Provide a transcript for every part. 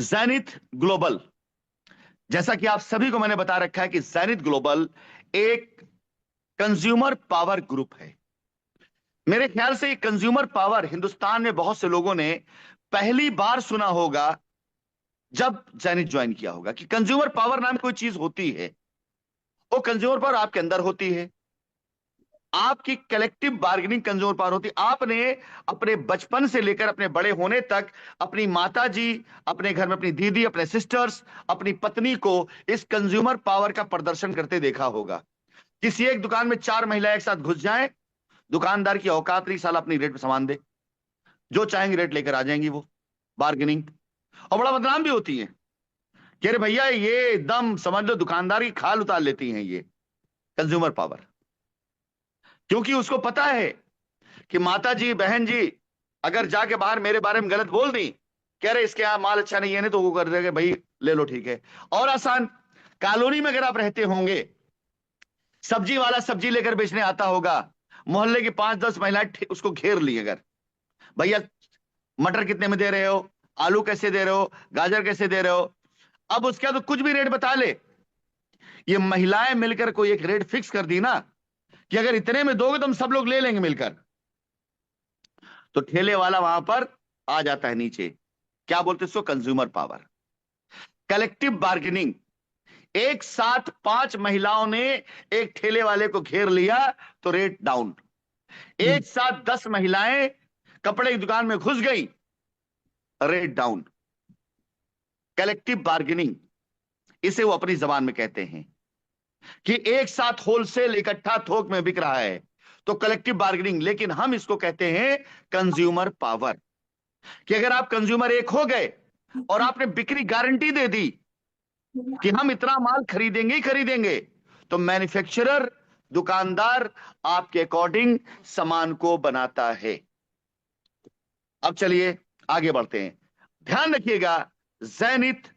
Zenith global, जैसा कि आप सभी को मैंने बता रखा है कि ज़ेनिथ ग्लोबल एक कंज्यूमर पावर ग्रुप है। मेरे ख्याल से ये कंज्यूमर पावर पावर में बहुत से लोगों ने पहली बार सुना होगा जब ज़ेनिथ ज्वाइन किया होगा कि कंज्यूमर पावर नाम कोई चीज होती है। वो कंज्यूमर पावर आपके अंदर होती है, आपकी कलेक्टिव बार्गेनिंग कंज्यूमर पावर होती है। आपने अपने बचपन से लेकर अपने बड़े होने तक अपनी माता जी, अपने घर में अपनी दीदी, अपने सिस्टर्स, अपनी पत्नी को इस कंज्यूमर पावर का प्रदर्शन करते देखा होगा। किसी एक दुकान में चार महिलाएं एक साथ घुस जाएं, दुकानदार की औकात नहीं, साला अपनी रेट पे सामान दे, जो चाहेंगे रेट लेकर आ जाएंगी वो। बार्गेनिंग, और बड़ा बदनाम भी होती है कि अरे भैया ये एकदम समझ लो दुकानदार की खाल उतार लेती हैं ये कंज्यूमर पावर। क्योंकि उसको पता है कि माता जी, बहन जी अगर जाके बाहर मेरे बारे में गलत बोल दी, कह रहे इसके यहाँ माल अच्छा नहीं है, नहीं तो वो कर देगा भाई ले लो ठीक है। और आसान, कॉलोनी में अगर आप रहते होंगे, सब्जी वाला सब्जी लेकर बेचने आता होगा, मोहल्ले की 5-10 महिलाएं उसको घेर ली, अगर भैया मटर कितने में दे रहे हो, आलू कैसे दे रहे हो, गाजर कैसे दे रहे हो, अब उसके बाद तो कुछ भी रेट बता ले। ये महिलाएं मिलकर कोई एक रेट फिक्स कर दी ना कि अगर इतने में दोगे तो हम सब लोग ले लेंगे मिलकर, तो ठेले वाला वहां पर आ जाता है नीचे। क्या बोलते हैं इसको? Consumer power, collective bargaining. एक साथ 5 महिलाओं ने एक ठेले वाले को घेर लिया तो रेट डाउन। एक साथ 10 महिलाएं कपड़े की दुकान में घुस गई, रेट डाउन। कलेक्टिव बार्गेनिंग, इसे वो अपनी जबान में कहते हैं कि एक साथ होलसेल इकट्ठा थोक में बिक रहा है, तो कलेक्टिव बार्गेनिंग। लेकिन हम इसको कहते हैं कंज्यूमर पावर, कि अगर आप कंज्यूमर एक हो गए और आपने बिक्री गारंटी दे दी कि हम इतना माल खरीदेंगे ही खरीदेंगे, तो मैन्युफैक्चरर, दुकानदार आपके अकॉर्डिंग सामान को बनाता है। अब चलिए आगे बढ़ते हैं। ध्यान रखिएगा, ज़ेनिथ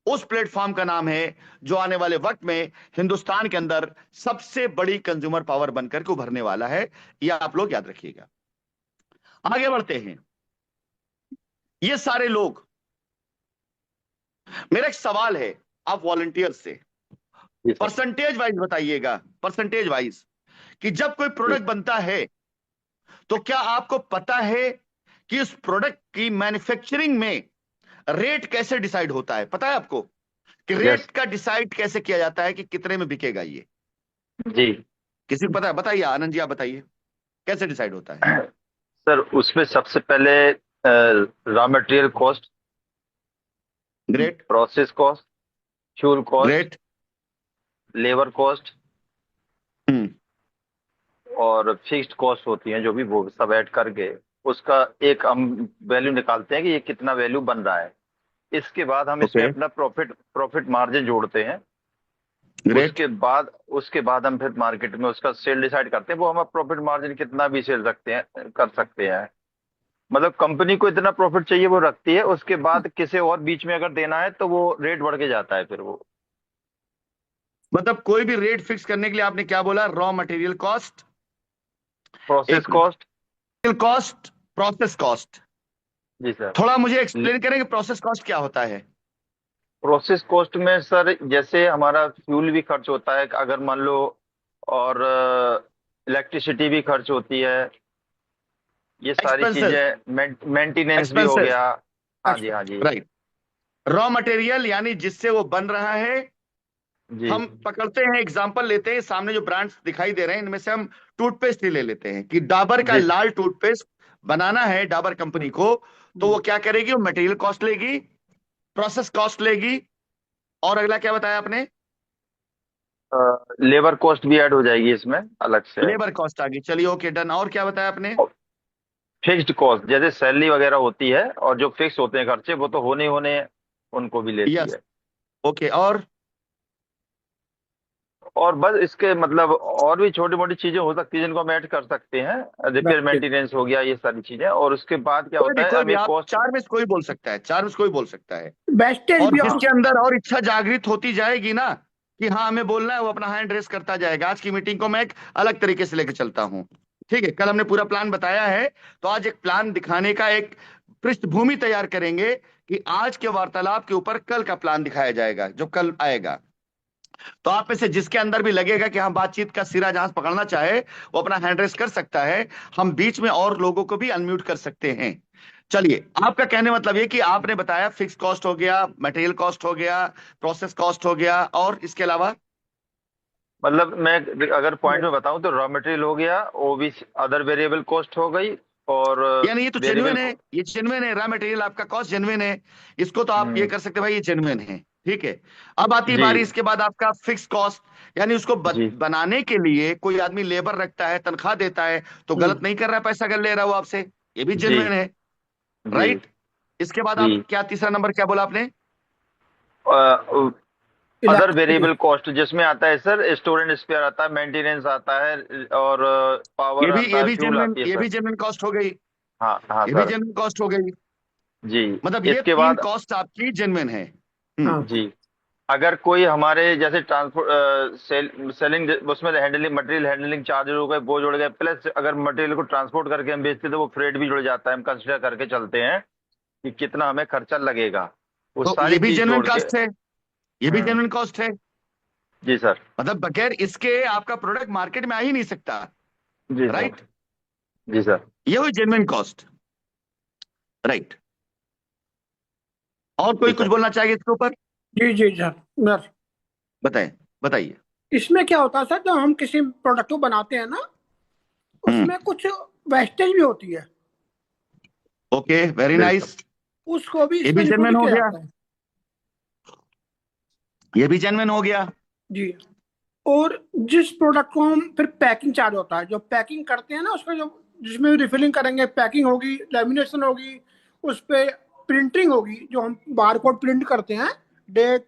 उस प्लेटफॉर्म का नाम है जो आने वाले वक्त में हिंदुस्तान के अंदर सबसे बड़ी कंज्यूमर पावर बनकर के उभरने वाला है। यह आप लोग याद रखिएगा। आगे बढ़ते हैं। ये सारे लोग, मेरा एक सवाल है आप वॉलंटियर से, जी सर। परसेंटेज वाइज बताइएगा, परसेंटेज वाइज, कि जब कोई जी प्रोडक्ट बनता है तो क्या आपको पता है कि उस प्रोडक्ट की मैन्युफैक्चरिंग में रेट कैसे डिसाइड होता है? पता है आपको कि यस। रेट का डिसाइड कैसे किया जाता है कि कितने में बिकेगा ये? जी किसी को पता है? बताइए, आनंद जी आप बताइए, कैसे डिसाइड होता है? सर, उसमें सबसे पहले raw material cost, great. Process cost, fuel cost, great. Labour cost hmm. और फिक्स्ड कॉस्ट होती हैं जो भी, वो सब ऐड करके उसका एक हम वैल्यू निकालते हैं कि ये कितना वैल्यू बन रहा है। इसके बाद हम इसमें ओके। अपना प्रॉफिट प्रॉफिट मार्जिन जोड़ते हैं। ग्रेट। उसके बाद हम फिर मार्केट में उसका सेल डिसाइड करते हैं। वो हम प्रॉफिट मार्जिन कितना भी सेल सकते हैं, कर सकते हैं। मतलब कंपनी को इतना प्रॉफिट चाहिए वो रखती है। उसके बाद किसी और बीच में अगर देना है तो वो रेट बढ़ के जाता है फिर वो। मतलब कोई भी रेट फिक्स करने के लिए आपने क्या बोला? रॉ मटेरियल कॉस्ट, प्रोसेस एक minute, cost. Cost, process cost. जी सर। थोड़ा मुझे एक्सप्लेन करें कि प्रोसेस कॉस्ट क्या होता है? प्रोसेस कॉस्ट में सर, जैसे हमारा फ्यूल भी खर्च होता है अगर मान लो, और इलेक्ट्रिसिटी भी खर्च होती है। ये सारी एक्सपेंसेस, चीजें, मेंटेनेंस भी हो एक्सपेंसेस, गया। हाँ जी, हाँ जी। राइट। रॉ मटेरियल यानी जिससे वो बन रहा है। जी हम पकड़ते हैं, एग्जांपल लेते हैं, सामने जो ब्रांड्स दिखाई दे रहे हैं इनमें से हम टूथपेस्ट ही ले लेते हैं कि डाबर का जी लाल टूथपेस्ट बनाना है डाबर कंपनी को, तो वो क्या करेगी? वो मटेरियल कॉस्ट लेगी, प्रोसेस कॉस्ट लेगी, और अगला क्या बताया आपने? लेबर कॉस्ट भी ऐड हो जाएगी इसमें अलग से। लेबर कॉस्ट आ गई, चलिए ओके डन। और क्या बताया आपने? फिक्स्ड कॉस्ट जैसे सैलरी वगैरह होती है, और जो फिक्स होते हैं खर्चे वो तो होने ही होने हैं, उनको भी लेती यस। है। ओके, और? और बस इसके मतलब और भी छोटी मोटी चीजें हो सकती है जिनको हम ऐड कर सकते हैं। रिपेयर मेंटेनेंस हो गया, ये सारी चीजें। और उसके बाद क्या होता है, कोई अब भी ये आप कॉस्ट। चार में से कोई बोल सकता है, चार में से कोई बोल सकता है। वेस्टेज और भी जिसके अंदर और इच्छा जागृत होती जाएगी ना कि हाँ हमें बोलना है, वो अपना हैंड रेस करता जाएगा। आज की मीटिंग को मैं एक अलग तरीके से लेकर चलता हूँ। ठीक है, कल हमने पूरा प्लान बताया है, तो आज एक प्लान दिखाने का एक पृष्ठभूमि तैयार करेंगे कि आज के वार्तालाप के ऊपर कल का प्लान दिखाया जाएगा जो कल आएगा। तो आप में से जिसके अंदर भी लगेगा कि हम बातचीत का सिरा जहां से पकड़ना चाहे वो अपना हैंड रेस कर सकता है। हम बीच में और लोगों को भी अनम्यूट कर सकते हैं। चलिए, आपका कहने मतलब ये कि आपने बताया फिक्स कॉस्ट हो गया, मटेरियल कॉस्ट हो गया, प्रोसेस कॉस्ट हो गया, और इसके अलावा मतलब मैं अगर पॉइंट में बताऊं तो रॉ मटेरियल हो गया, वो भी अदर वेरिएबल कॉस्ट हो गई, और यानी ये तो वेरिएबल जेन्युइन है, ये जेन्युइन है, रॉ मटेरियल आपका कॉस्ट जेन्युइन है। इसको तो आप ये हम्म। कर सकते हैं भाई, ये जेन्युइन है। ठीक है। अब आती है जी बारी इसके बाद आपका फिक्स कॉस्ट, यानी उसको जी बनाने के लिए कोई आदमी लेबर रखता है, तनख्वाह देता है, तो गलत नहीं कर रहा है, पैसा अगर ले रहा है वो आपसे, ये भी जी जेन्युइन है। जी राइट। इसके बाद जी। आप क्या, तीसरा नंबर क्या बोला आपने? Other electricity. वेरिएबल कॉस्ट जिसमें आता है सर, स्टोर एंड स्पेयर आता है, मेंटेनेंस आता है, और पावर आता ये है, भी फ्यूल जेन्युइन, आती है ये सर। भी जेन्युइन कॉस्ट हो गई। हाँ हाँ ये भी सर। जेन्युइन कॉस्ट हो गई। जी। मतलब ये इसके तीन बाद कॉस्ट आपकी जेन्युइन है। हाँ। जी, अगर कोई हमारे जैसे ट्रांसपोर्ट सेलिंग, उसमें हैंडलिंग, मटेरियल हैंडलिंग चार्जेस हो गए, वो जुड़ गए, प्लस अगर मटेरियल को ट्रांसपोर्ट करके हम बेचते हैं तो वो फ्रेट भी जुड़ जाता है। हम कंसिडर करके चलते हैं कि कितना हमें खर्चा लगेगा, वो तो सारी ये भी चीज जेन्युइन जोड़ के। कॉस्ट है, ये भी हम्म। जेन्युइन कॉस्ट है। जी सर। मतलब बगैर इसके आपका प्रोडक्ट मार्केट में आ ही नहीं सकता। जी सर। राइट। जी सर। ये हुई जेन्युइन कॉस्ट। राइट। और कोई जी कुछ सर। बोलना चाहिए इसके ऊपर? जी जी सर। बताएं, बताइए। इसमें क्या होता है सर, जब हम किसी प्रोडक्ट को बनाते हैं ना, हम्म। उसमें कुछ वेस्टेज भी होती है, ओके, वेरी बिल्कुल। नाइस। उसको भी ये इसमें भी जेन्युइन इंक्लूड हो किया गया, जाता है। ये भी जेन्युइन हो गया। जी। और जिस प्रोडक्ट को हम फिर पैकिंग चार्ज होता है, जो पैकिंग करते हैं ना, उसका जो जिसमें रिफिलिंग करेंगे, पैकिंग होगी, लेमिनेशन होगी, उस पे प्रिंटिंग होगी, जो हम बार कोड प्रिंट करते हैं, डेट,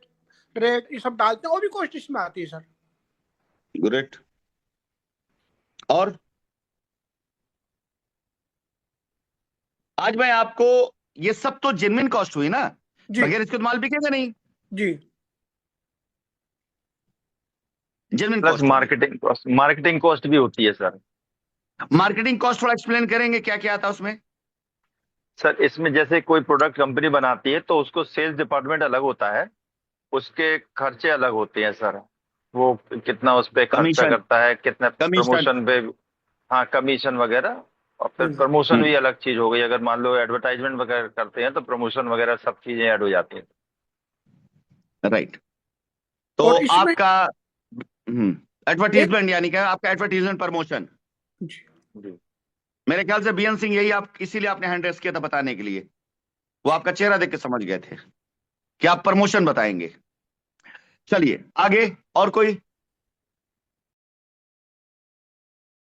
रेट, ये सब डालते हैं, वो भी कॉस्ट इसमें आती है सर। ग्रेट। और आज मैं आपको, ये सब तो जेन्युइन कॉस्ट हुई ना, जी बगैर इसके तो माल बिकेगा नहीं। जी। जेन्युइन प्लस कॉस्ट होगी। मार्केटिंग कॉस्ट, मार्केटिंग कॉस्ट भी होती है सर। मार्केटिंग कॉस्ट थोड़ा एक्सप्लेन करेंगे, क्या क्या आता है उसमें? सर इसमें जैसे कोई प्रोडक्ट कंपनी बनाती है तो उसको सेल्स डिपार्टमेंट अलग होता है, उसके खर्चे अलग होते हैं सर। वो कितना उस पे खर्चा कमीशन, करता है, कितना कमीशन। प्रमोशन पे। हाँ, कमीशन वगैरह। और फिर हम्म। प्रमोशन भी हम्म। अलग चीज हो गई, अगर मान लो एडवर्टाइजमेंट वगैरह करते हैं तो प्रमोशन वगैरह सब चीजें ऐड हो जाती हैं। राइट। तो और इसमें आपका एक, एडवर्टीजमेंट यानी क्या, आपका एडवर्टीजमेंट प्रमोशन, जी जी। मेरे ख्याल से बीएन सिंह, यही आप इसीलिए आपने हैंड रेस किया था बताने के लिए। वो आपका चेहरा देख के समझ गए थे कि आप प्रमोशन बताएंगे। चलिए आगे, और कोई?